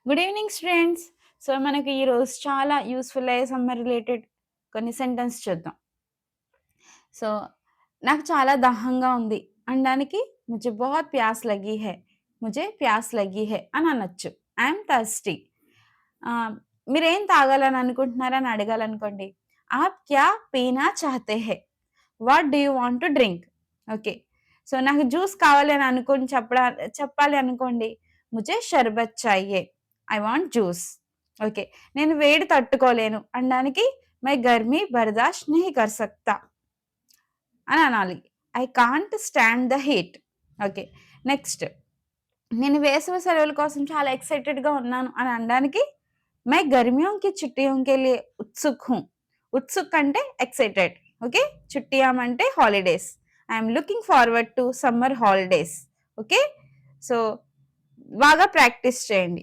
Good evening students. So, మనకి ఈరోజు చాలా యూస్‌ఫుల్ అయ్యే సమ్మర్ రిలేటెడ్ కొన్ని సెంటెన్స్ చూద్దాం. సో, నాకు చాలా దాహంగా ఉంది అనడానికి ముझे बहुत प्यास लगी है, मुझे प्यास लगी है అని అనొచ్చు. I am thirsty. మీరేం తాగాలని అనుకుంటున్నారని అడగాలనుకోండి. ఆప్ క్యా పీనా చాహతే హై? What do you want to drink? Okay. So, నాకు జ్యూస్ కావాలి అని అనుకోని చెప్పాలి అనుకోండి. ముझे షర్బత్ చాహియే. I want juice. ఓకే. నేను వేడి తట్టుకోలేను అనడానికి మై గర్మీ బర్దాష్ నహీ కర్ సక్తా అని అనాలి. I can't stand the heat. Okay. Next నేను వేసవి సెలవుల కోసం చాలా ఎక్సైటెడ్‌గా ఉన్నాను అని అనడానికి మై గర్మియోं की छुट्टियों के लिए उत्सुक हूँ. ఉత్సుక్ అంటే ఎక్సైటెడ్. ఓకే. చుట్టియాం అంటే holidays. I am looking forward to summer holidays. Okay. So, బాగా ప్రాక్టీస్ చేయండి.